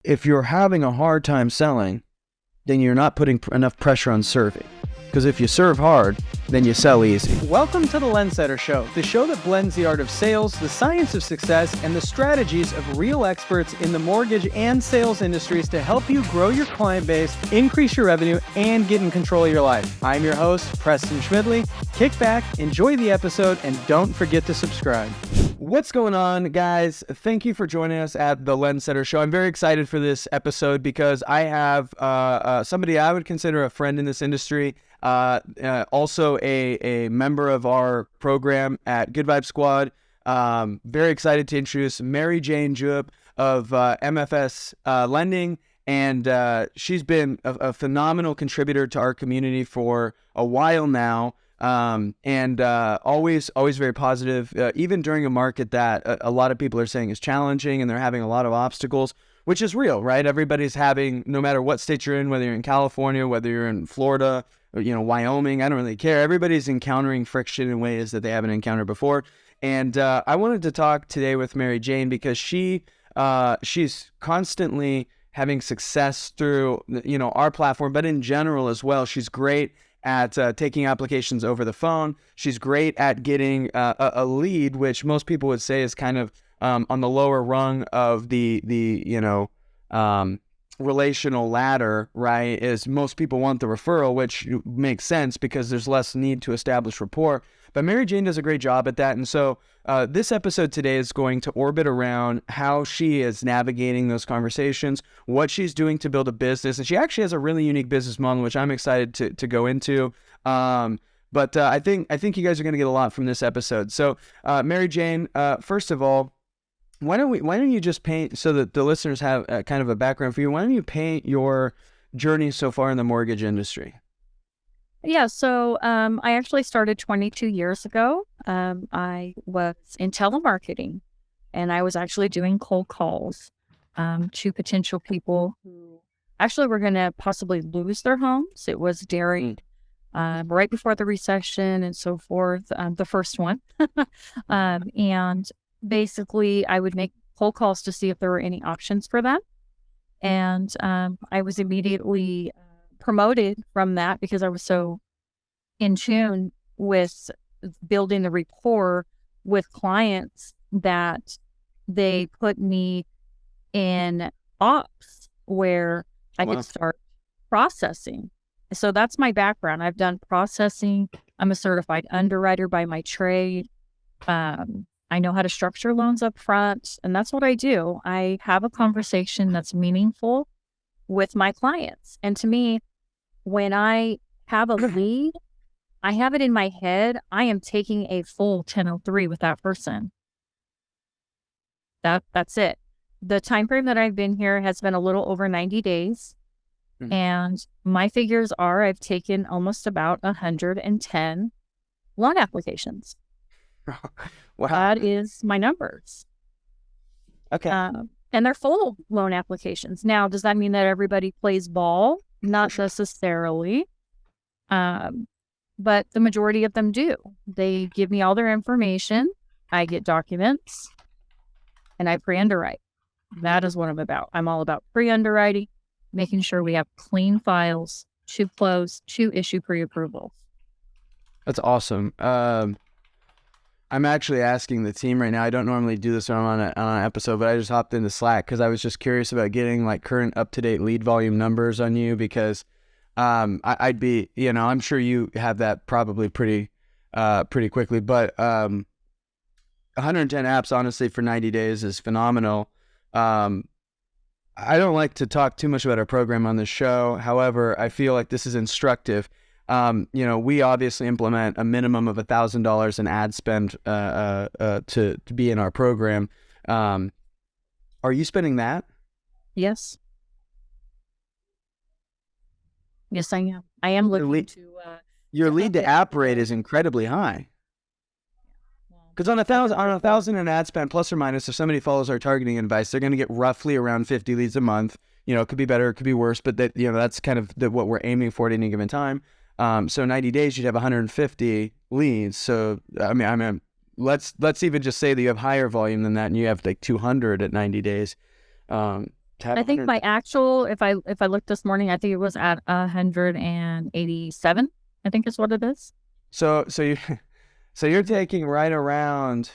If you're having a hard time selling, then you're not putting enough pressure on serving. Because if you serve hard, then you sell easy. Welcome to the Lendsetter Show, the show that blends the art of sales, the science of success, and the strategies of real experts in the mortgage and sales industries to help you grow your client base, increase your revenue, and get in control of your life. I'm your host, Preston Schmidley. Kick back, enjoy the episode, and don't forget to subscribe. What's going on, guys? Thank you for joining us at the Lendsetter Show. I'm very excited for this episode because I have somebody I would consider a friend in this industry, also a member of our program at Good Vibe Squad. Very excited to introduce Mary Jane Juip of MFS Lending, and she's been a phenomenal contributor to our community for a while now. And always very positive, even during a market that a lot of people are saying is challenging and they're having a lot of obstacles, which is real, right? Everybody's having, no matter what state you're in, whether you're in California, whether you're in Florida, or, Wyoming, I don't really care. Everybody's encountering friction in ways that they haven't encountered before. And I wanted to talk today with Mary Jane because she's constantly having success through, our platform, but in general as well. She's great at taking applications over the phone. She's great at getting a lead, which most people would say is kind of on the lower rung of the relational ladder, right? Is most people want the referral, which makes sense because there's less need to establish rapport. But Mary Jane does a great job at that. And so this episode today is going to orbit around how she is navigating those conversations, what she's doing to build a business. And she actually has a really unique business model, which I'm excited to go into. But I think you guys are going to get a lot from this episode. So Mary Jane, first of all, why don't you just paint, so that the listeners have kind of a background for you, why don't you paint your journey so far in the mortgage industry? Yeah, so I actually started 22 years ago. I was in telemarketing, and I was actually doing cold calls to potential people who actually were going to possibly lose their homes. It was during right before the recession and so forth, the first one. And basically, I would make cold calls to see if there were any options for them. And I was immediately promoted from that because I was so in tune with building the rapport with clients that they put me in ops where I could start processing. So that's my background. I've done processing. I'm a certified underwriter by my trade. I know how to structure loans up front, and that's what I do. I have a conversation that's meaningful with my clients. And to me, when I have a lead, I have it in my head, I am taking a full 1003 with that person. That's it. The time frame that I've been here has been a little over 90 days. Mm-hmm. And my figures are I've taken almost about 110 loan applications. Wow. That is my numbers. Okay. And they're full loan applications. Now, does that mean that everybody plays ball? Not necessarily. But the majority of them do. They give me all their information. I get documents and I pre-underwrite. That is what I'm about. I'm all about pre-underwriting, making sure we have clean files to close, to issue pre-approvals. That's awesome. I'm actually asking the team right now. I don't normally do this when I'm on an episode, but I just hopped into Slack because I was just curious about getting like current up-to-date lead volume numbers on you because I'd be, I'm sure you have that probably pretty quickly, but 110 apps honestly for 90 days is phenomenal. I don't like to talk too much about our program on this show. However, I feel like this is instructive. We obviously implement a minimum of $1,000 in ad spend to be in our program. Are you spending that? Yes. Yes, I am. I am looking to... your lead to app rate is incredibly high. Because on a thousand in ad spend, plus or minus, if somebody follows our targeting advice, they're going to get roughly around 50 leads a month. It could be better, it could be worse, but that's kind of what we're aiming for at any given time. So 90 days, you'd have 150 leads. So I mean, let's even just say that you have higher volume than that, and you have like 200 at 90 days. I think my actual, if I looked this morning, I think it was at 187. I think is what it is. So you're taking right around.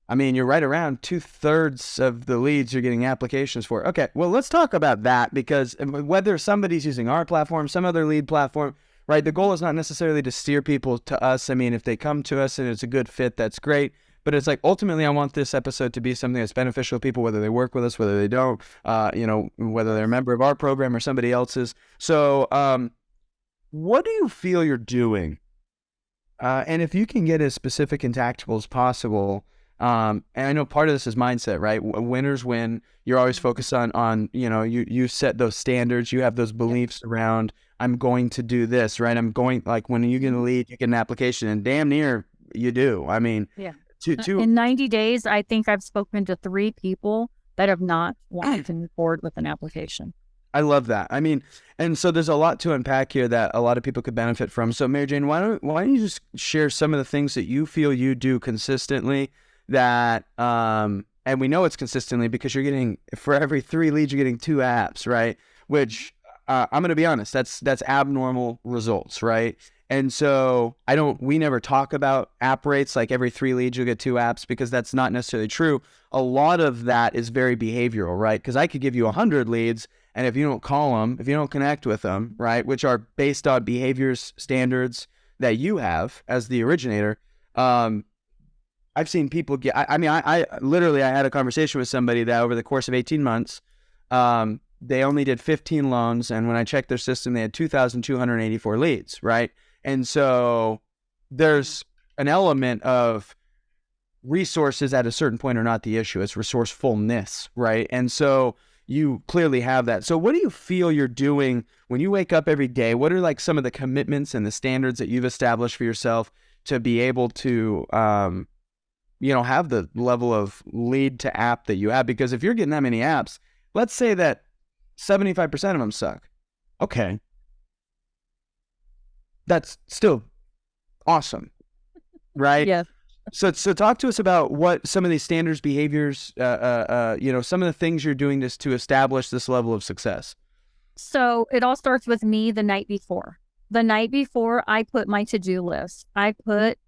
I mean, you're right around 2/3 of the leads you're getting applications for. Okay, well, let's talk about that, because whether somebody's using our platform, some other lead platform, right? The goal is not necessarily to steer people to us. I mean, if they come to us and it's a good fit, that's great. But it's like, ultimately, I want this episode to be something that's beneficial to people, whether they work with us, whether they don't, whether they're a member of our program or somebody else's. So what do you feel you're doing? And if you can get as specific and tactical as possible. And I know part of this is mindset, right? Winners win. You're always focused on you set those standards. You have those beliefs around, I'm going to do this, right? I'm going, like, when you get a lead, you get an application, and damn near you do. I mean, in 90 days, I think I've spoken to 3 people that have not wanted to move forward with an application. I love that. I mean, and so there's a lot to unpack here that a lot of people could benefit from. So Mary Jane, why don't you just share some of the things that you feel you do consistently that, and we know it's consistently because you're getting, for every 3 leads, you're getting 2 apps, right? Which, I'm going to be honest, that's abnormal results, right? And so we never talk about app rates, like every 3 leads you'll get 2 apps, because that's not necessarily true. A lot of that is very behavioral, right? Because I could give you 100 leads, and if you don't call them, if you don't connect with them, right, which are based on behaviors, standards that you have as the originator, I've seen people get, I literally, I had a conversation with somebody that over the course of 18 months, they only did 15 loans. And when I checked their system, they had 2,284 leads, right? And so there's an element of resources at a certain point are not the issue. It's resourcefulness, right? And so you clearly have that. So what do you feel you're doing when you wake up every day? What are like some of the commitments and the standards that you've established for yourself to be able to, have the level of lead to app that you have? Because if you're getting that many apps, let's say that 75% of them suck. Okay. That's still awesome, right? Yes. So talk to us about what some of these standards, behaviors, some of the things you're doing to establish this level of success. So it all starts with me the night before. The night before, I put my to-do list. I put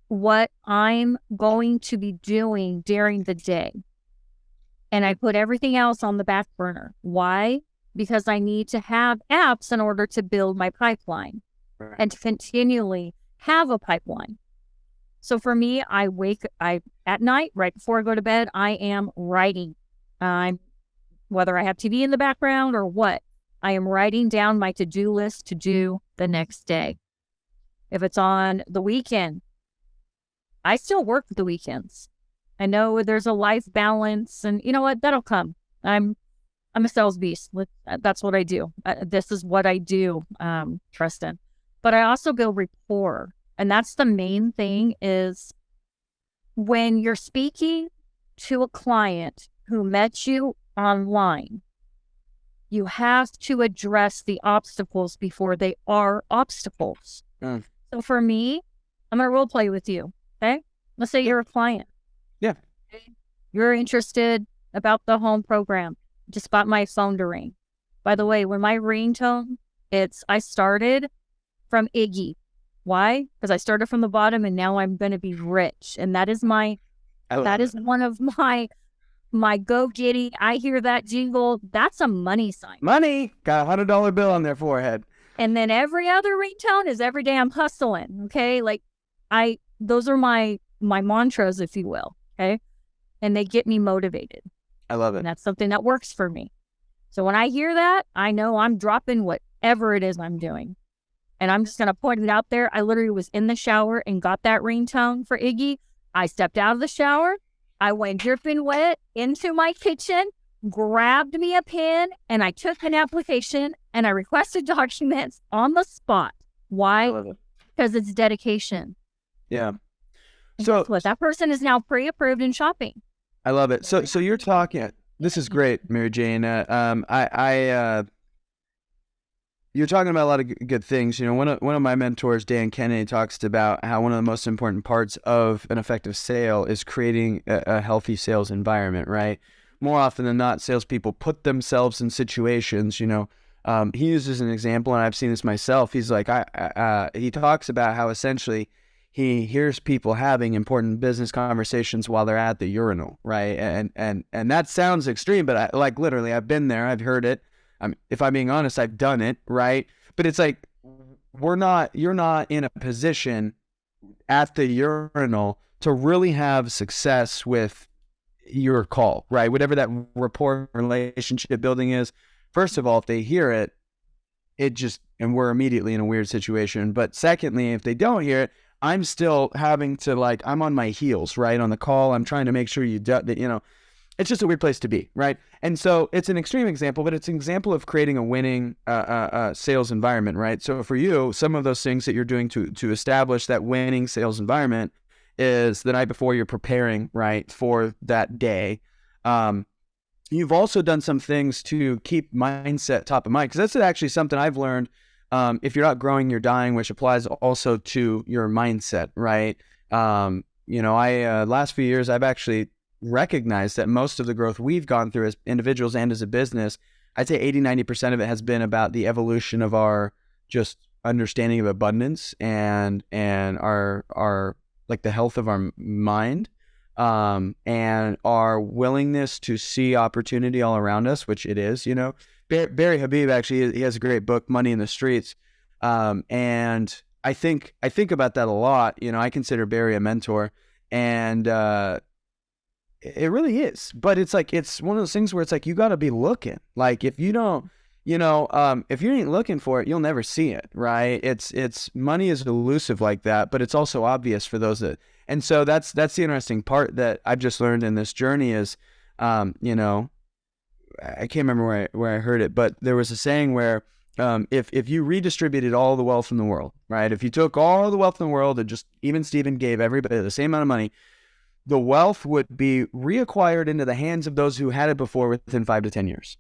what I'm going to be doing during the day. And I put everything else on the back burner. Why? Because I need to have apps in order to build my pipeline and to continually have a pipeline. So for me, at night, right before I go to bed, I am writing. Whether I have TV in the background or what, I am writing down my to-do list to do the next day. If it's on the weekend, I still work the weekends. I know there's a life balance, and you know what? That'll come. I'm a sales beast. That's what I do. This is what I do, Tristan. But I also build rapport. And that's the main thing, is when you're speaking to a client who met you online, you have to address the obstacles before they are obstacles. So for me, I'm going to role play with you. Okay. Let's say you're a client. Yeah. You're interested about the home program. Just got my phone to ring. By the way, when my ringtone, I started from Iggy. Why? Because I started from the bottom and now I'm going to be rich. And that is one of my go-getting. I hear that jingle. That's a money sign. Money. Got $100 bill on their forehead. And then every other ringtone is every day I'm hustling. Okay. Those are my mantras, if you will. Okay. And they get me motivated. I love it. And that's something that works for me. So when I hear that, I know I'm dropping whatever it is I'm doing. And I'm just going to point it out there. I literally was in the shower and got that ringtone for Iggy. I stepped out of the shower. I went dripping wet into my kitchen, grabbed me a pen, and I took an application and I requested documents on the spot. Why? Because it's dedication. Yeah. And so that person is now pre-approved in shopping. I love it. So you're talking. This is great, Mary Jane. You're talking about a lot of good things. You know, one of my mentors, Dan Kennedy, talks about how one of the most important parts of an effective sale is creating a healthy sales environment, right? more often than not, salespeople put themselves in situations, he uses an example, and I've seen this myself. He's like, he talks about how essentially he hears people having important business conversations while they're at the urinal, right? And that sounds extreme, but literally, I've been there, I've heard it. If I'm being honest, I've done it, right? But it's like, you're not in a position at the urinal to really have success with your call, right? Whatever that rapport relationship building is. First of all, if they hear it, and we're immediately in a weird situation. But secondly, if they don't hear it, I'm still having to I'm on my heels, right? On the call, I'm trying to make sure it's just a weird place to be, right? And so it's an extreme example, but it's an example of creating a winning sales environment, right? So for you, some of those things that you're doing to establish that winning sales environment is the night before you're preparing, right, for that day. You've also done some things to keep mindset top of mind, because that's actually something I've learned. If you're not growing, you're dying, which applies also to your mindset, right? Last few years, I've actually recognized that most of the growth we've gone through as individuals and as a business, I'd say 80-90% of it has been about the evolution of our just understanding of abundance and our the health of our mind, and our willingness to see opportunity all around us, which it is. Barry Habib, actually, he has a great book, Money in the Streets, and I think about that a lot. I consider Barry a mentor, and it really is. But it's one of those things where it's like, you got to be looking. Like, if you don't, if you ain't looking for it, you'll never see it, right? It's money is elusive like that, but it's also obvious for those that. And so that's the interesting part that I've just learned in this journey is, I can't remember where I heard it, but there was a saying where, if you redistributed all the wealth in the world, right? If you took all the wealth in the world and just even Steven gave everybody the same amount of money, the wealth would be reacquired into the hands of those who had it before within 5 to 10 years,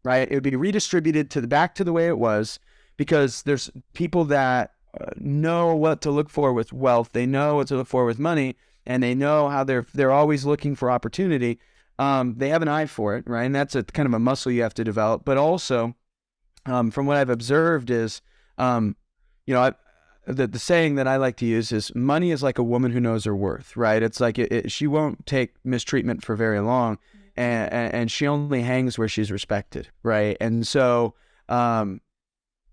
right? It would be redistributed back to the way it was, because there's people that know what to look for with wealth. They know what to look for with money, and they know how they're always looking for opportunity. They have an eye for it, right? And that's a kind of a muscle you have to develop. But also, from what I've observed is, the saying that I like to use is, money is like a woman who knows her worth, right? It's like she won't take mistreatment for very long, and she only hangs where she's respected, right? And so,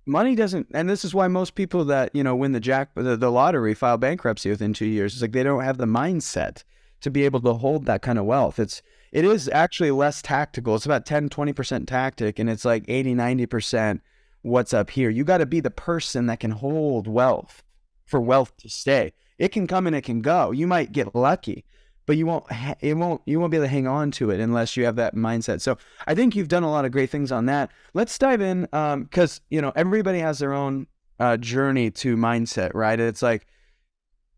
money doesn't, and this is why most people that, win the lottery file bankruptcy within 2 years. It's like they don't have the mindset to be able to hold that kind of wealth. It is actually less tactical. It's about 10-20% tactic, and it's like 80-90% what's up here. You got to be the person that can hold wealth for wealth to stay. It can come and it can go. You might get lucky, but you won't be able to hang on to it unless you have that mindset. So I think you've done a lot of great things on that. Let's dive in, because everybody has their own journey to mindset, right? It's like,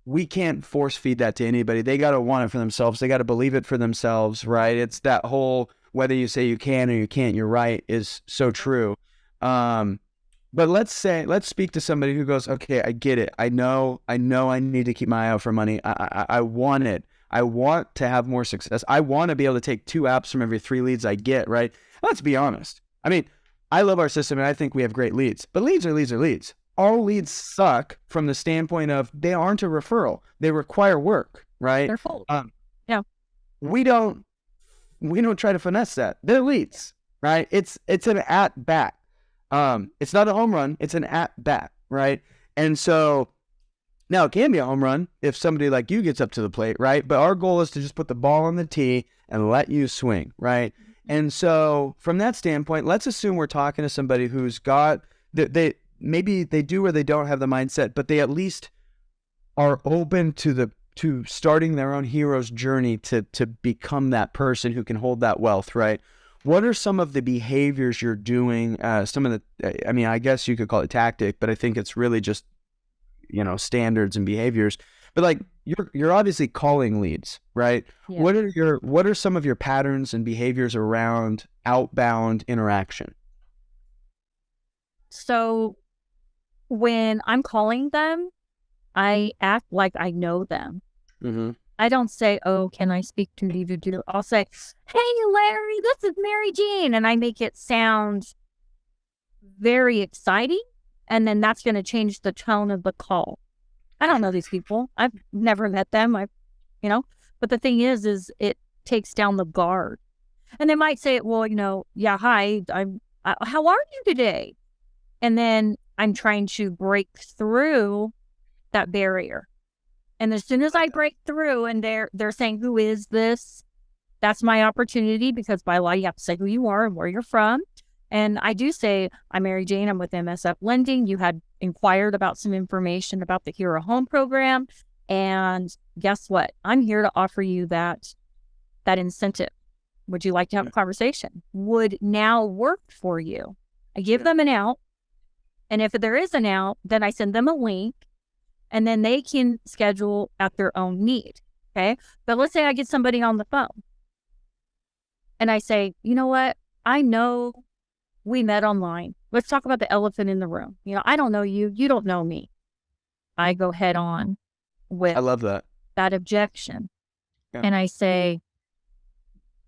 we can't force feed that to anybody. They got to want it for themselves. They got to believe it for themselves, right? It's that whole, whether you say you can or you can't, you're right, is so true. But let's speak to somebody who goes, okay, I get it. I know I need to keep my eye out for money. I want it. I want to have more success. I want to be able to take 2 apps from every 3 leads I get, right? Let's be honest. I mean, I love our system and I think we have great leads, but leads are leads are leads. All leads suck from the standpoint of they aren't a referral. They require work, right? They're full. Yeah. We don't try to finesse that. They're leads, right? It's an at bat. It's not a home run. It's an at bat, right? And so now it can be a home run if somebody like you gets up to the plate, right? But our goal is to just put the ball on the tee and let you swing, right? And so from that standpoint, let's assume we're talking to somebody who's got maybe they do or they don't have the mindset, but they at least are open to starting their own hero's journey to become that person who can hold that wealth, right? What are some of the behaviors you're doing? I guess you could call it tactic, but I think it's really just, standards and behaviors. But like you're obviously calling leads, right? Yeah. What are some of your patterns and behaviors around outbound interaction? So when I'm calling them, I act like I know them. Mm-hmm. I don't say, oh, can I speak to you? I'll say, hey, Larry, this is Mary Jane. And I make it sound very exciting. And then that's going to change the tone of the call. I don't know these people. I've never met them. But the thing is it takes down the guard. And they might say, well, yeah, hi, how are you today? And then I'm trying to break through that barrier. And as soon as I break through and they're saying, who is this? That's my opportunity, because by law, you have to say who you are and where you're from. And I do say, I'm Mary Jane. I'm with MSF Lending. You had inquired about some information about the Hero Home program. And guess what? I'm here to offer you that incentive. Would you like to have a conversation? Would now work for you? I give them an out. And if there is an out, then I send them a link, and then they can schedule at their own need. Okay. But let's say I get somebody on the phone and I say, you know what? I know we met online. Let's talk about the elephant in the room. I don't know you. You don't know me. I go head on with I love that objection. Yeah. And I say,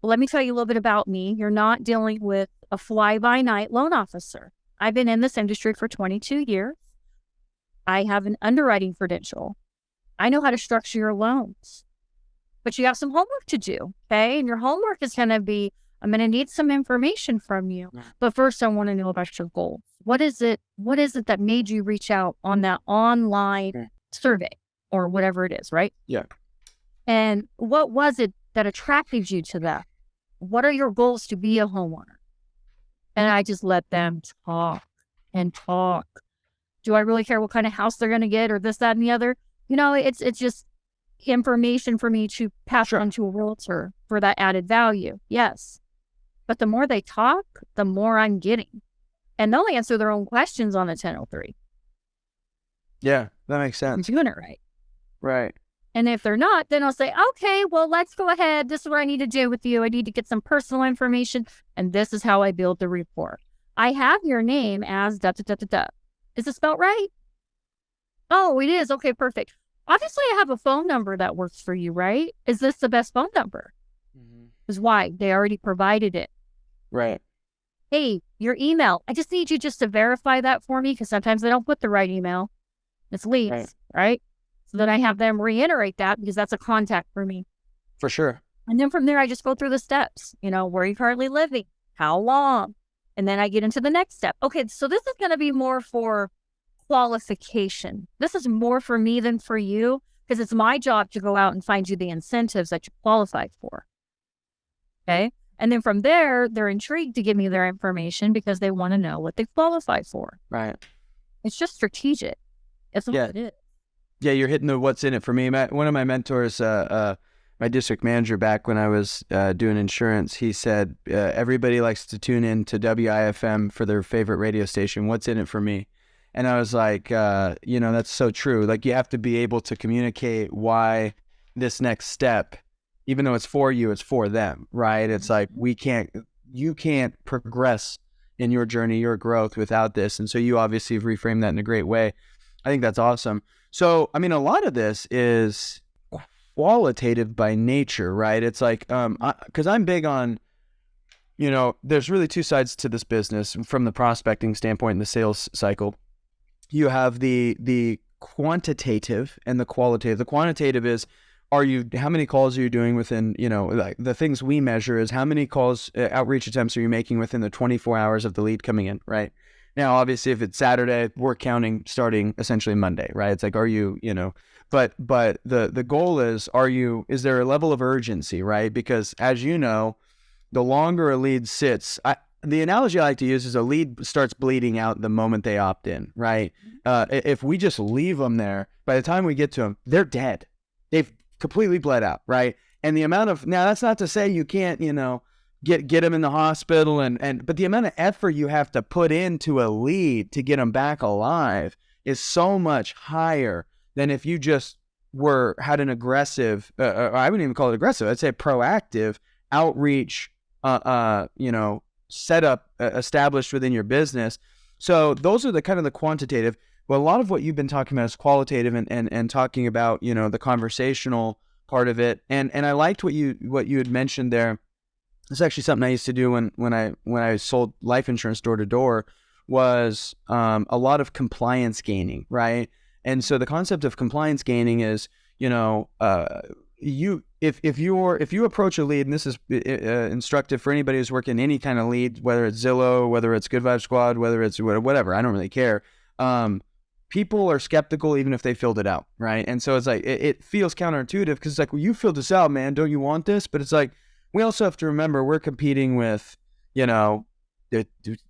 let me tell you a little bit about me. You're not dealing with a fly-by-night loan officer. I've been in this industry for 22 years. I have an underwriting credential. I know how to structure your loans. But you have some homework to do, okay? And your homework is going to be, I'm going to need some information from you. But first, I want to know about your goals. What is it that made you reach out on that online survey or whatever it is, right? Yeah. And what was it that attracted you to that? What are your goals to be a homeowner? And I just let them talk and talk. Do I really care what kind of house they're going to get or this, that, and the other? It's just information for me to pass on to a realtor for that added value. Yes. But the more they talk, the more I'm getting. And they'll answer their own questions on a 1003. Yeah, that makes sense. I'm doing it right. Right. And if they're not, then I'll say, okay, well, let's go ahead. This is what I need to do with you. I need to get some personal information. And this is how I build the rapport. I have your name as da-da-da-da-da. Is it spelled right? Oh, it is. Okay, perfect. Obviously, I have a phone number that works for you, right? Is this the best phone number? Is why they already provided it. Right. Hey, your email. I just need you just to verify that for me, because sometimes they don't put the right email. It's leads, right? So then I have them reiterate that, because that's a contact for me. For sure. And then from there, I just go through the steps. Where are you currently living? How long? And then I get into the next step. Okay, so this is going to be more for qualification. This is more for me than for you, because it's my job to go out and find you the incentives that you qualify for. Okay? And then from there, they're intrigued to give me their information because they want to know what they qualify for. Right. It's just strategic. It's what it is. Yeah, you're hitting the what's in it for me. One of my mentors, my district manager back when I was doing insurance, he said, everybody likes to tune in to WIFM for their favorite radio station. What's in it for me? And I was like, that's so true. Like, you have to be able to communicate why this next step, even though it's for you, it's for them, right? It's like, you can't progress in your journey, your growth without this. And so you obviously have reframed that in a great way. I think that's awesome. So, I mean, a lot of this is qualitative by nature, right? It's like, because I'm big on, there's really two sides to this business from the prospecting standpoint and the sales cycle. You have the quantitative and the qualitative. The quantitative is, how many calls are you doing within, like the things we measure is how many calls, outreach attempts are you making within the 24 hours of the lead coming in, right? Now, obviously, if it's Saturday, we're counting starting essentially Monday, right? It's like, are you, but the goal is, is there a level of urgency, right? Because as you know, the longer a lead sits, the analogy I like to use is a lead starts bleeding out the moment they opt in, right? If we just leave them there, by the time we get to them, they're dead. They've completely bled out, right? And the amount of, now that's not to say you can't, get them in the hospital but the amount of effort you have to put into a lead to get them back alive is so much higher than if you just had an aggressive, I wouldn't even call it aggressive, I'd say proactive outreach, setup established within your business. So those are the kind of the quantitative. Well, a lot of what you've been talking about is qualitative and talking about, the conversational part of it. And I liked what you had mentioned there. It's actually something I used to do when I sold life insurance door to door, was a lot of compliance gaining, right? And so the concept of compliance gaining is, you know, if you approach a lead, and this is instructive for anybody who's working any kind of lead, whether it's Zillow, whether it's Good Vibe Squad, whether it's whatever, I don't really care. People are skeptical even if they filled it out, right? And so it's like it feels counterintuitive, because it's like, well, you filled this out, man, don't you want this? But it's like, we also have to remember we're competing with, you know,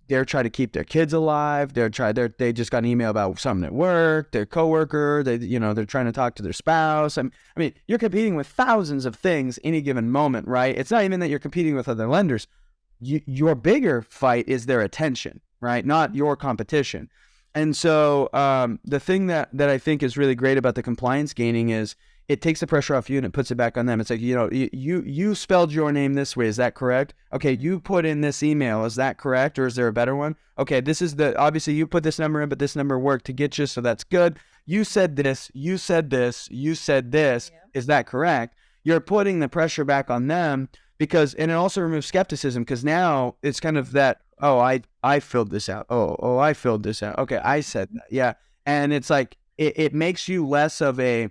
they're trying to keep their kids alive. They just got an email about something at work. Their coworker, they're trying to talk to their spouse. I mean, you're competing with thousands of things any given moment, right? It's not even that you're competing with other lenders. Your bigger fight is their attention, right? Not your competition. And so the thing that I think is really great about the compliance gaining is it takes the pressure off you and it puts it back on them. It's like, you know, you spelled your name this way. Is that correct? Okay, you put in this email. Is that correct? Or is there a better one? Okay, this is obviously you put this number in, but this number worked to get you, so that's good. You said this, you said this, you said this. Yeah. Is that correct? You're putting the pressure back on them, and it also removes skepticism, because now it's kind of that, oh, I filled this out. Oh, I filled this out. Okay, I said that. Yeah. And it's like, it makes you less of a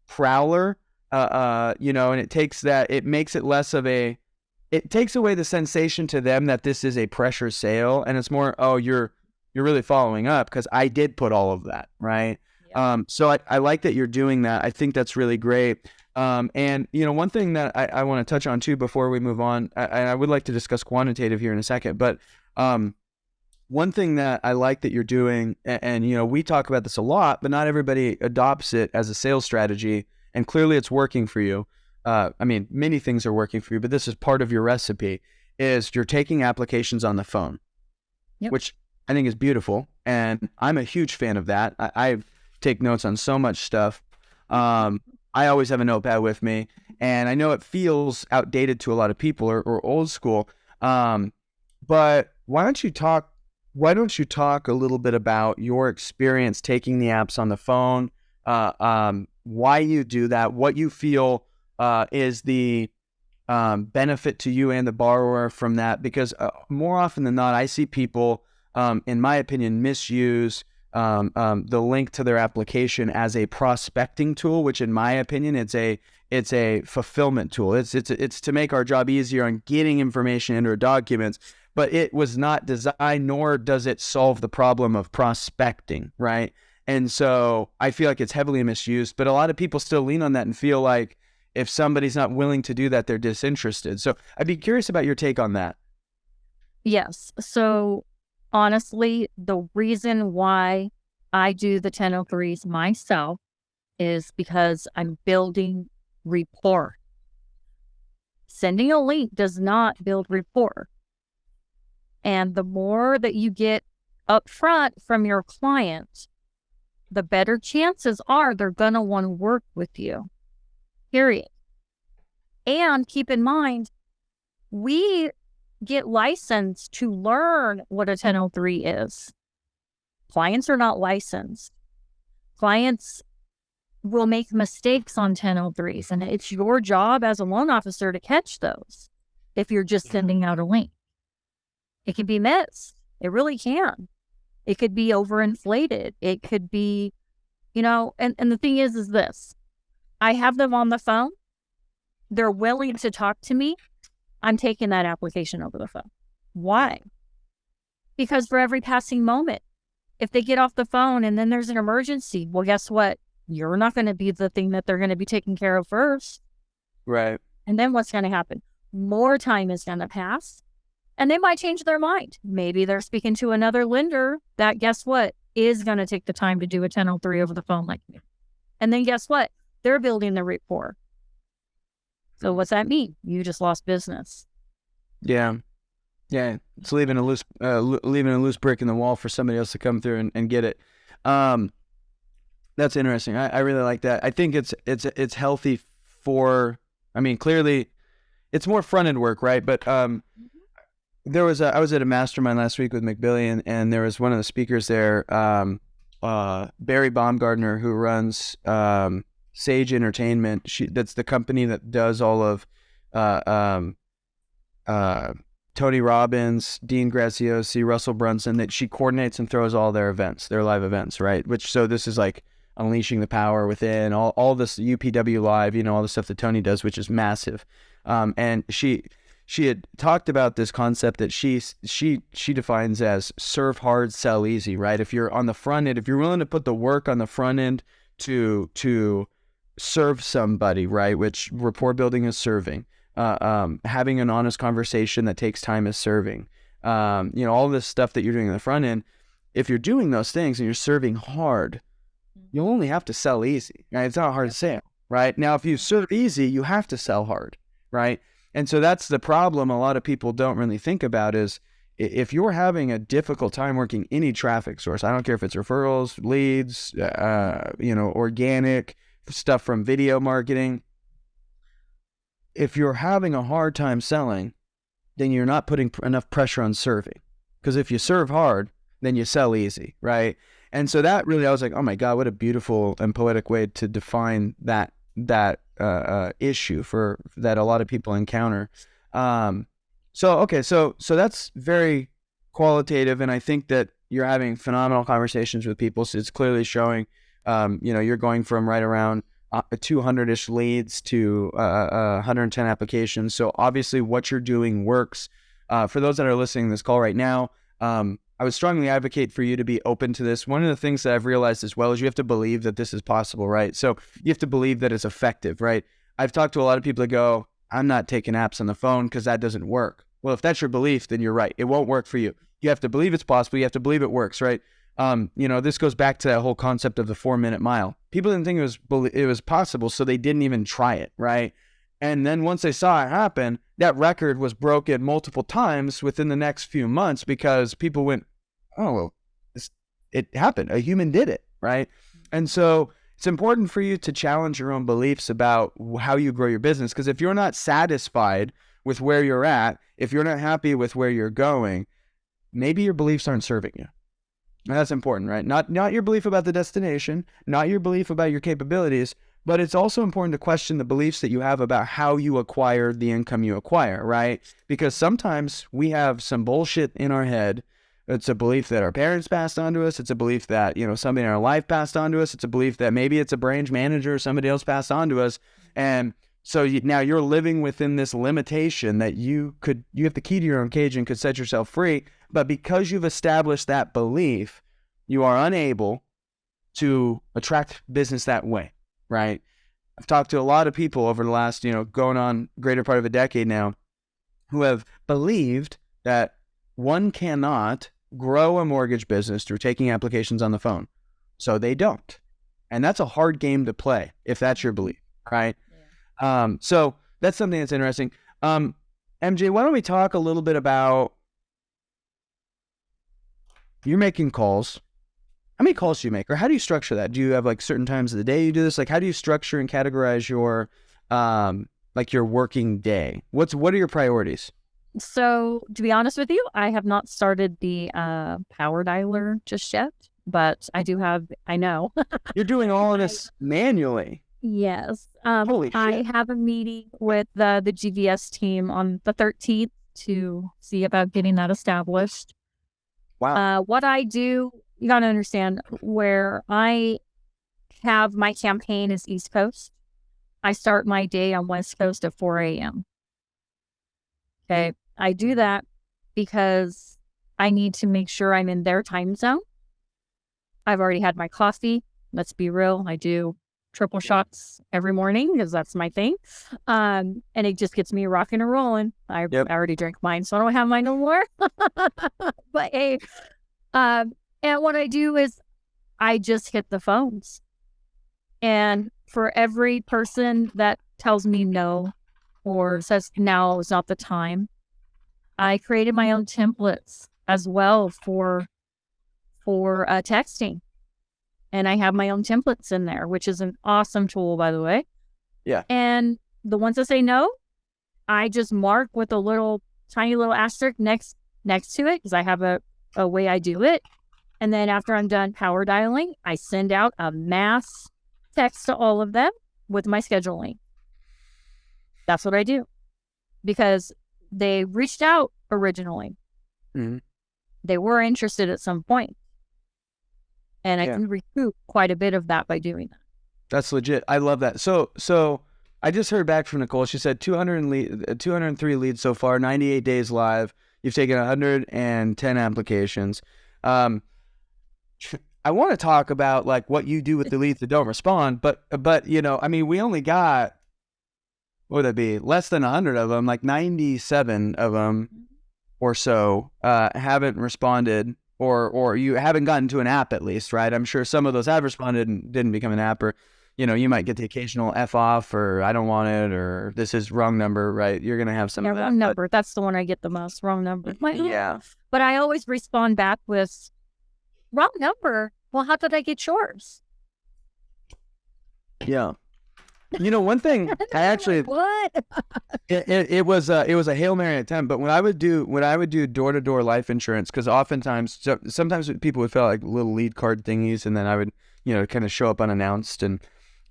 prowler, you know, and it makes it less of it takes away the sensation to them that this is a pressure sale, and it's more, oh, you're really following up because I did put all of that, right? Yeah. So I like that you're doing that. I think that's really great. And you know, one thing that I want to touch on too before we move on, I would like to discuss quantitative here in a second, but one thing that I like that you're doing, and you know, we talk about this a lot, but not everybody adopts it as a sales strategy, and clearly it's working for you. I mean, many things are working for you, but this is part of your recipe, is you're taking applications on the phone, yep, which I think is beautiful, and I'm a huge fan of that. I take notes on so much stuff. I always have a notepad with me, and I know it feels outdated to a lot of people or old school, but why don't you talk a little bit about your experience taking the apps on the phone, why you do that, what you feel is the benefit to you and the borrower from that? Because more often than not, I see people, in my opinion, misuse the link to their application as a prospecting tool, which in my opinion, it's a fulfillment tool. It's to make our job easier on getting information into our documents. But it was not designed, nor does it solve the problem of prospecting, right? And so I feel like it's heavily misused, but a lot of people still lean on that and feel like if somebody's not willing to do that, they're disinterested. So I'd be curious about your take on that. Yes. So honestly, the reason why I do the 1003s myself is because I'm building rapport. Sending a link does not build rapport. And the more that you get upfront from your client, the better chances are they're going to want to work with you, period. And keep in mind, we get licensed to learn what a 1003 is. Clients are not licensed. Clients will make mistakes on 1003s, and it's your job as a loan officer to catch those if you're just sending out a link. It can be missed. It really can. It could be overinflated. It could be, you know, and the thing is this. I have them on the phone. They're willing to talk to me. I'm taking that application over the phone. Why? Because for every passing moment, if they get off the phone and then there's an emergency, well, guess what? You're not going to be the thing that they're going to be taking care of first. Right. And then what's going to happen? More time is going to pass. And they might change their mind. Maybe they're speaking to another lender that, guess what, is going to take the time to do a 1003 over the phone like me. And then guess what? They're building the rapport. So what's that mean? You just lost business. Yeah. Yeah. It's leaving a loose brick in the wall for somebody else to come through and get it. That's interesting. I really like that. I think it's healthy for, I mean, clearly it's more front-end work, right? But, I was at a mastermind last week with McBillion, and there was one of the speakers there, Barry Baumgartner, who runs Sage Entertainment. That's the company that does all of Tony Robbins, Dean Graziosi, Russell Brunson, that she coordinates and throws all their events, their live events, right? So this is like Unleashing the Power Within, all this UPW Live, all the stuff that Tony does, which is massive. And she had talked about this concept that she defines as serve hard, sell easy, right? If you're on the front end, if you're willing to put the work on the front end to serve somebody, right? Which rapport building is serving. Having an honest conversation that takes time is serving. All this stuff that you're doing on the front end, if you're doing those things and you're serving hard, you'll only have to sell easy, right? It's not hard to sell, right? Now, if you serve easy, you have to sell hard, right? And so that's the problem a lot of people don't really think about is if you're having a difficult time working any traffic source, I don't care if it's referrals, leads, organic stuff from video marketing, if you're having a hard time selling, then you're not putting enough pressure on serving. Because if you serve hard, then you sell easy, right? And so that really, I was like, oh my God, what a beautiful and poetic way to define that issue that a lot of people encounter. So that's very qualitative, and I think that you're having phenomenal conversations with people. So it's clearly showing, you're going from right around 200-ish leads to 110 applications. So obviously what you're doing works. For those that are listening to this call right now, I would strongly advocate for you to be open to this. One of the things that I've realized as well is you have to believe that this is possible, right? So you have to believe that it's effective, right? I've talked to a lot of people that go, I'm not taking apps on the phone because that doesn't work. Well, if that's your belief, then you're right. It won't work for you. You have to believe it's possible. You have to believe it works, right? This goes back to that whole concept of the 4-minute mile. People didn't think it was possible, so they didn't even try it, right? And then once they saw it happen, that record was broken multiple times within the next few months because people went, oh, well, it happened. A human did it, right? And so it's important for you to challenge your own beliefs about how you grow your business. Because if you're not satisfied with where you're at, if you're not happy with where you're going, maybe your beliefs aren't serving you. And that's important, right? Not your belief about the destination, not your belief about your capabilities, but it's also important to question the beliefs that you have about how you acquire the income you acquire, right? Because sometimes we have some bullshit in our head. It's a belief that our parents passed on to us. It's a belief that, somebody in our life passed on to us. It's a belief that maybe it's a branch manager or somebody else passed on to us. And so now you're living within this limitation that you have the key to your own cage and could set yourself free. But because you've established that belief, you are unable to attract business that way, right? I've talked to a lot of people over the last, going on greater part of a decade now, who have believed that one cannot grow a mortgage business through taking applications on the phone. So they don't. And that's a hard game to play if that's your belief, right? Yeah. So that's something that's interesting. MJ, why don't we talk a little bit about, you're making calls. How many calls do you make? Or how do you structure that? Do you have like certain times of the day you do this? Like how do you structure and categorize your your working day? What are your priorities? So to be honest with you, I have not started the power dialer just yet, but I know. You're doing all of this manually. Yes. Holy shit. I have a meeting with the GVS team on the 13th to see about getting that established. Wow. What I do, you got to understand, where I have my campaign is East Coast. I start my day on West Coast at 4 a.m. Okay. I do that because I need to make sure I'm in their time zone. I've already had my coffee. Let's be real. I do triple shots every morning because that's my thing. And it just gets me rocking and rolling. I already drank mine, so I don't have mine no more. But hey, and what I do is I just hit the phones. And for every person that tells me no or says now is not the time, I created my own templates as well for texting. And I have my own templates in there, which is an awesome tool, by the way. Yeah. And the ones that say no, I just mark with a tiny little asterisk next to it because I have a way I do it. And then after I'm done power dialing, I send out a mass text to all of them with my scheduling. That's what I do because they reached out originally. Mm-hmm. They were interested at some point. And I can recoup quite a bit of that by doing that. That's legit. I love that. So I just heard back from Nicole. She said 203 leads so far, 98 days live. You've taken 110 applications. I want to talk about like what you do with the leads that don't respond, but I mean, we only got, what would that be? Less than 100 of them, like 97 of them or so haven't responded. Or you haven't gotten to an app at least, right? I'm sure some of those have responded and didn't become an app, or, you might get the occasional F off, or I don't want it, or this is wrong number, right? You're going to have some of that. Wrong number. That's the one I get the most, wrong number. Yeah. But I always respond back with, wrong number? Well, how did I get yours? Yeah. One thing I actually what it was a Hail Mary attempt, but when I would do door-to-door life insurance, because oftentimes sometimes people would fill out like little lead card thingies, and then I would kind of show up unannounced, and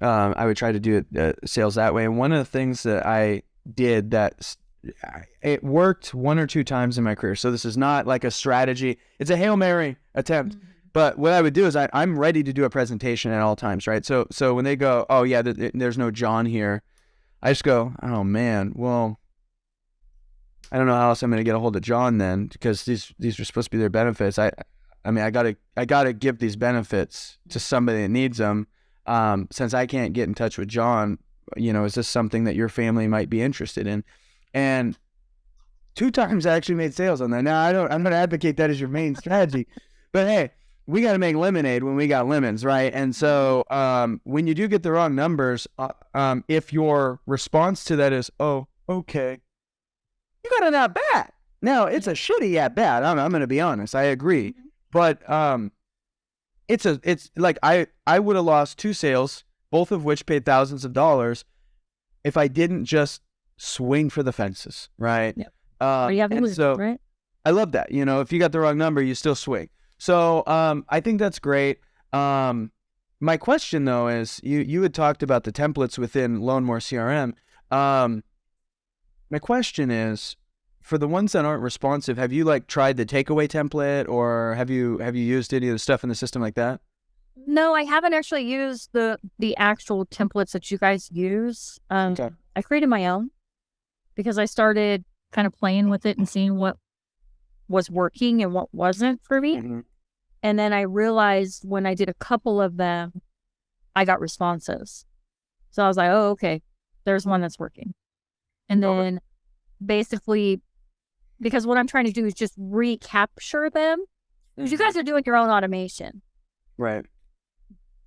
I would try to do sales that way. And one of the things that I did that it worked one or two times in my career, so this is not like a strategy, it's a Hail Mary attempt. But what I would do is I'm ready to do a presentation at all times, right? So when they go, oh yeah, there's no John here, I just go, oh man, well, I don't know how else I'm going to get a hold of John then, because these are supposed to be their benefits. I mean, I gotta give these benefits to somebody that needs them. Since I can't get in touch with John, is this something that your family might be interested in? And 2 times I actually made sales on that. Now I'm not advocate that as your main strategy, but hey, we got to make lemonade when we got lemons, right? And so when you do get the wrong numbers, if your response to that is, oh, okay, you got an at bat. Now, it's a shitty at bat. I'm going to be honest. I agree. But it's like I would have lost 2 sales, both of which paid thousands of dollars, if I didn't just swing for the fences, right? Yep. Right? I love that. If you got the wrong number, you still swing. So I think that's great. My question though is you had talked about the templates within Loan More CRM. My question is, for the ones that aren't responsive, have you tried the takeaway template, or have you used any of the stuff in the system like that? No, I haven't actually used the actual templates that you guys use. Okay. I created my own because I started kind of playing with it and seeing what was working and what wasn't for me. Mm-hmm. And then I realized when I did a couple of them, I got responses. So I was like, oh, okay, there's one that's working. And then basically, because what I'm trying to do is just recapture them. Because you guys are doing your own automation. Right.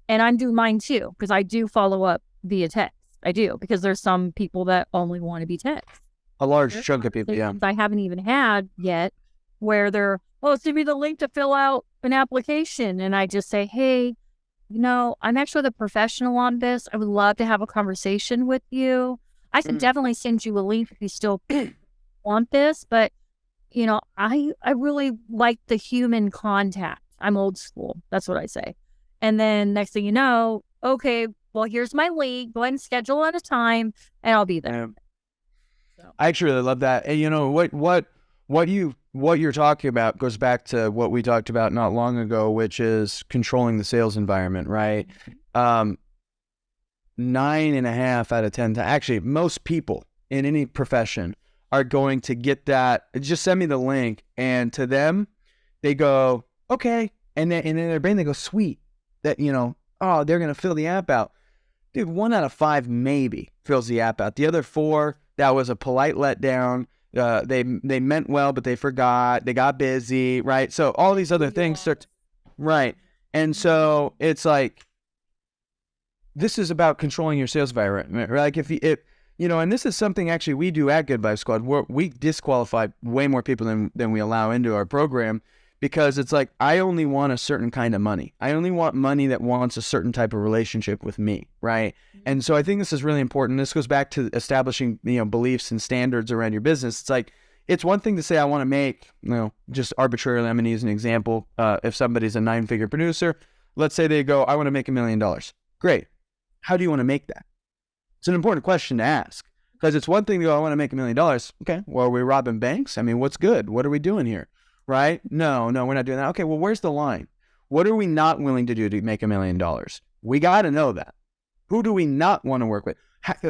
And I'm doing mine too, because I do follow up via text. I do, because there's some people that only want to be text. A large chunk of people, yeah. I haven't even had yet where they're, send me the link to fill out an application. And I just say, hey, I'm actually the professional on this. I would love to have a conversation with you. I can definitely send you a link if you still want this. But, I really like the human contact. I'm old school. That's what I say. And then next thing you know, okay, well, here's my link. Go ahead and schedule at a time and I'll be there. So. I actually really love that. And what you're talking about goes back to what we talked about not long ago, which is controlling the sales environment, right? 9.5 out of 10 actually, most people in any profession are going to get that. Just send me the link, and to them, they go, okay, and then in their brain they go, sweet, that they're gonna fill the app out. Dude, 1 out of 5 maybe fills the app out. The other 4, that was a polite letdown. They meant well, but they forgot. They got busy, right? So all these other things start, right? And so it's like, this is about controlling your sales environment, right? Like and this is something actually we do at Good Vibe Squad. We disqualify way more people than we allow into our program, because it's like, I only want a certain kind of money. I only want money that wants a certain type of relationship with me, right? And so I think this is really important. This goes back to establishing, beliefs and standards around your business. It's like, it's one thing to say, I want to make, just arbitrarily, I'm going to use an example. If somebody's a 9-figure producer, let's say they go, I want to make $1 million. Great. how do you want to make that? It's an important question to ask, because it's one thing to go, I want to make $1 million. Okay, well, are we robbing banks? I mean, what's good? What are we doing here? Right? No, we're not doing that. Okay, well, where's the line? What are we not willing to do to make $1 million? We got to know that. Who do we not want to work with?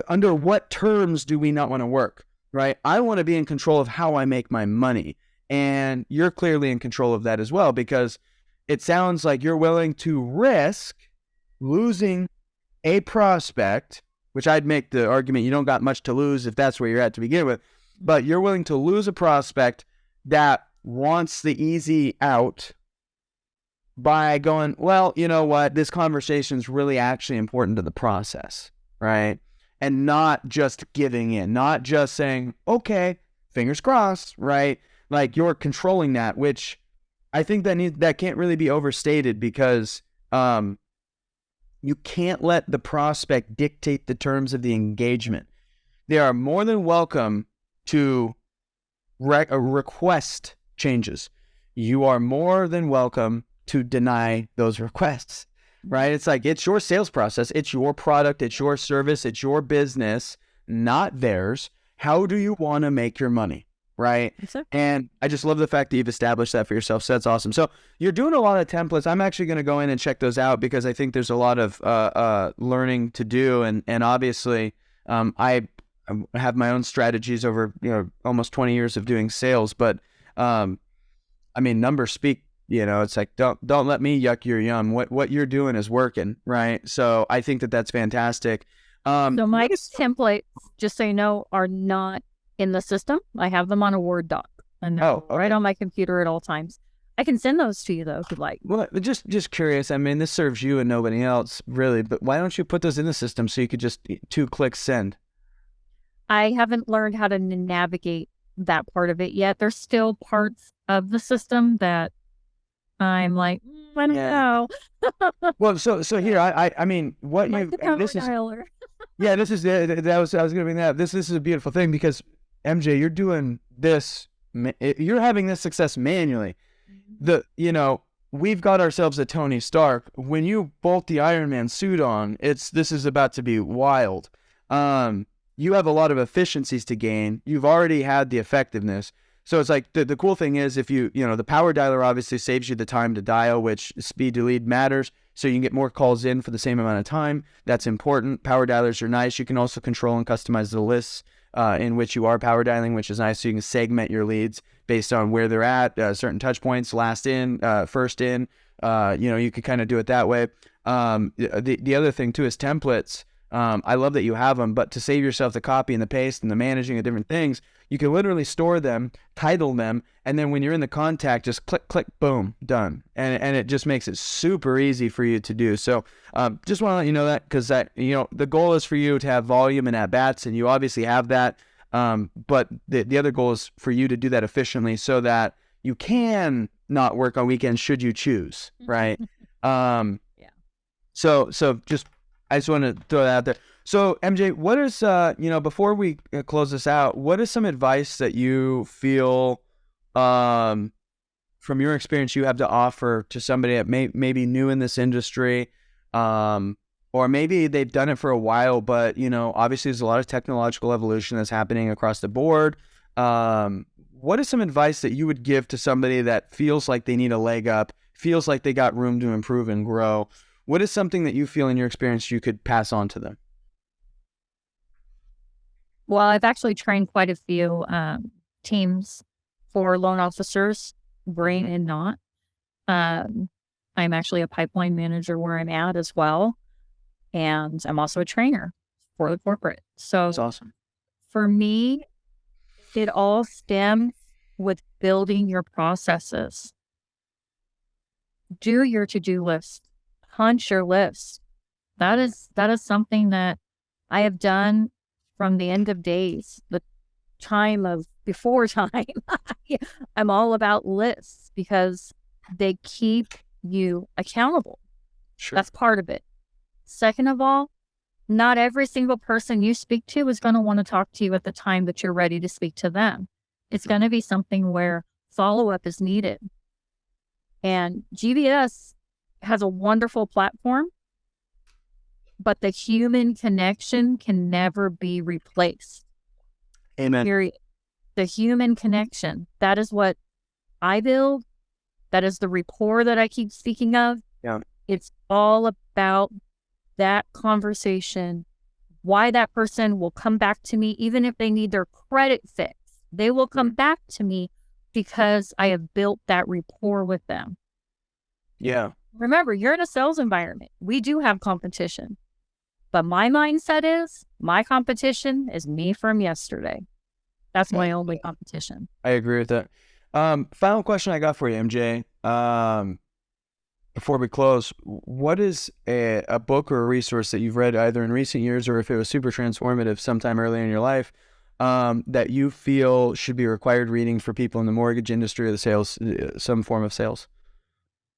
Under what terms do we not want to work? Right? I want to be in control of how I make my money. And you're clearly in control of that as well, because it sounds like you're willing to risk losing a prospect, which I'd make the argument you don't got much to lose if that's where you're at to begin with, but you're willing to lose a prospect that wants the easy out by going, well, you know what, this conversation is really actually important to the process, right? And not just giving in, not just saying, okay, fingers crossed, right? Like, you're controlling that, which I think that can't really be overstated, because you can't let the prospect dictate the terms of the engagement. They are more than welcome to request changes. You are more than welcome to deny those requests, right? It's like, it's your sales process. It's your product. It's your service. It's your business, not theirs. How do you want to make your money? Right. And I just love the fact that you've established that for yourself. So that's awesome. So you're doing a lot of templates. I'm actually going to go in and check those out, because I think there's a lot of learning to do. And obviously I have my own strategies over, almost 20 years of doing sales. But I mean, numbers speak. It's like, don't let me yuck your yum. What you're doing is working. Right. So I think that's fantastic. So my templates, just so you know, are not in the system. I have them on a Word doc, and they're right on my computer at all times. I can send those to you though, if you'd like. Well, just curious. I mean, this serves you and nobody else, really. But why don't you put those in the system so you could just 2 clicks send? I haven't learned how to navigate that part of it yet. There's still parts of the system that I'm like, I don't know. Well, so here, I mean, what you this is. Yeah, this is I was going to bring that up. This is a beautiful thing, because MJ, you're doing this. You're having this success manually. We've got ourselves a Tony Stark. When you bolt the Iron Man suit on, this is about to be wild. You have a lot of efficiencies to gain. You've already had the effectiveness. So it's like, the cool thing is, if the power dialer obviously saves you the time to dial, which speed to lead matters. So you can get more calls in for the same amount of time. That's important. Power dialers are nice. You can also control and customize the lists in which you are power dialing, which is nice. So you can segment your leads based on where they're at, certain touch points, last in, first in. You could kind of do it that way. The other thing too is templates. I love that you have them, but to save yourself the copy and the paste and the managing of different things, you can literally store them, title them, and then when you're in the contact, just click, click, boom, done. And it just makes it super easy for you to do. So just want to let you know that, because the goal is for you to have volume and at-bats, and you obviously have that. But the other goal is for you to do that efficiently, so that you can not work on weekends should you choose, right? Yeah. So just, I just want to throw that out there. So MJ, what is, before we close this out, what is some advice that you feel, from your experience, you have to offer to somebody that may be new in this industry, or maybe they've done it for a while, but, obviously there's a lot of technological evolution that's happening across the board. What is some advice that you would give to somebody that feels like they need a leg up, feels like they got room to improve and grow? What is something that you feel in your experience you could pass on to them? Well, I've actually trained quite a few teams for loan officers, brain and not. I'm actually a pipeline manager where I'm at as well. And I'm also a trainer for the corporate. So that's awesome. For me, it all stems with building your processes. Do your to-do list. Punch your list. That is something that I have done from the end of days, the time of before time. I'm all about lists because they keep you accountable. Sure. That's part of it. Second of all, not every single person you speak to is going to want to talk to you at the time that you're ready to speak to them. It's going to be something where follow-up is needed. And GBS has a wonderful platform. but the human connection can never be replaced. Amen. Period. The human connection, that is what I build. That is the rapport that I keep speaking of. Yeah. It's all about that conversation, why that person will come back to me, even if they need their credit fixed. They will come back to me because I have built that rapport with them. Yeah. Remember, you're in a sales environment. We do have competition. But my mindset is my competition is me from yesterday. That's my only competition. I agree with that. Final question I got for you, MJ. Before we close, what is a book or a resource that you've read either in recent years or if it was super transformative sometime early in your life that you feel should be required reading for people in the mortgage industry or the sales, some form of sales?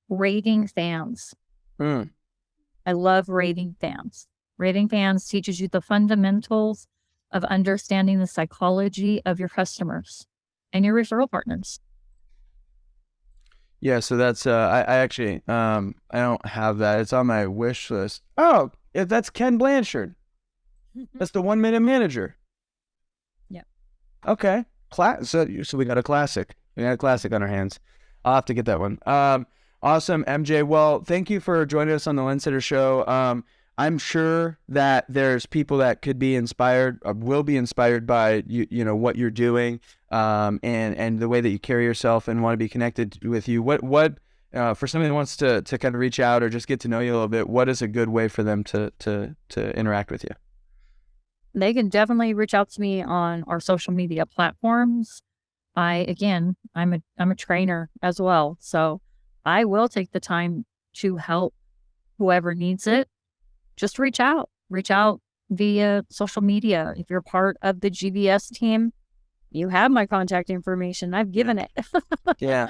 Rating fans. I love rating fans. Rating fans teaches you the fundamentals of understanding the psychology of your customers and your referral partners. Yeah, so that's I actually I don't have that. It's on my wish list. Oh, that's Ken Blanchard. That's the 1 Minute Manager. Yeah. Okay. So we got a classic. We got a classic on our hands. I'll have to get that one. Awesome, MJ. Well, thank you for joining us on the Lendsetter Show. I'm sure that there's people that could be inspired, will be inspired by you know what you're doing, and the way that you carry yourself, and want to be connected with you. What for somebody that wants to kind of reach out or just get to know you a little bit, what is a good way for them to interact with you? They can definitely reach out to me on our social media platforms. I'm a trainer as well, so I will take the time to help whoever needs it. Just reach out via social media. If you're part of the GBS team, you have my contact information. I've given it. Yeah.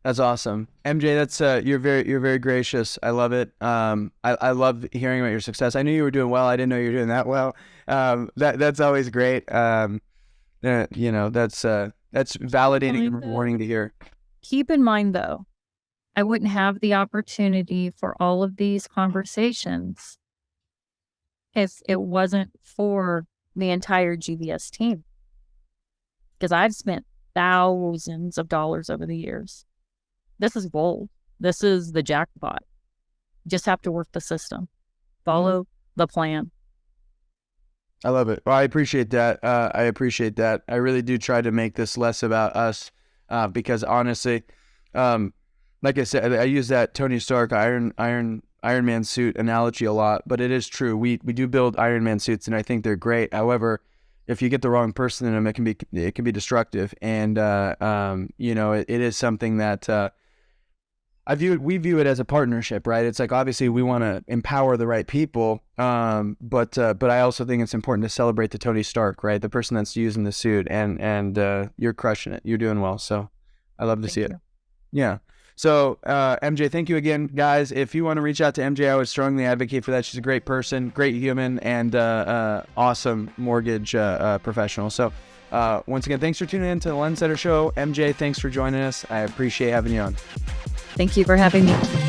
That's awesome. MJ, that's you're very gracious. I love it. I love hearing about your success. I knew you were doing well. I didn't know you were doing that well. That's always great. You know, that's validating and rewarding to hear. Keep in mind though, I wouldn't have the opportunity for all of these conversations if it wasn't for the entire GBS team. Because I've spent thousands of dollars over the years. This is gold. This is the jackpot. You just have to work the system. Follow the plan. I love it. Well, I appreciate that. I really do try to make this less about us because honestly, like I said, I use that Tony Stark Iron Man suit analogy a lot, but it is true. We do build Iron Man suits, and I think they're great. However, if you get the wrong person in them, it can be destructive. And you know, it is something that we view it as a partnership, right? It's like obviously we want to empower the right people, but I also think it's important to celebrate the Tony Stark, right? The person that's using the suit, and you're crushing it. You're doing well, so I love to see it. Yeah. So, MJ, thank you again, guys. If you want to reach out to MJ, I would strongly advocate for that. She's a great person, great human, and awesome mortgage professional. So, once again, thanks for tuning in to the Lendsetter Show. MJ, thanks for joining us. I appreciate having you on. Thank you for having me.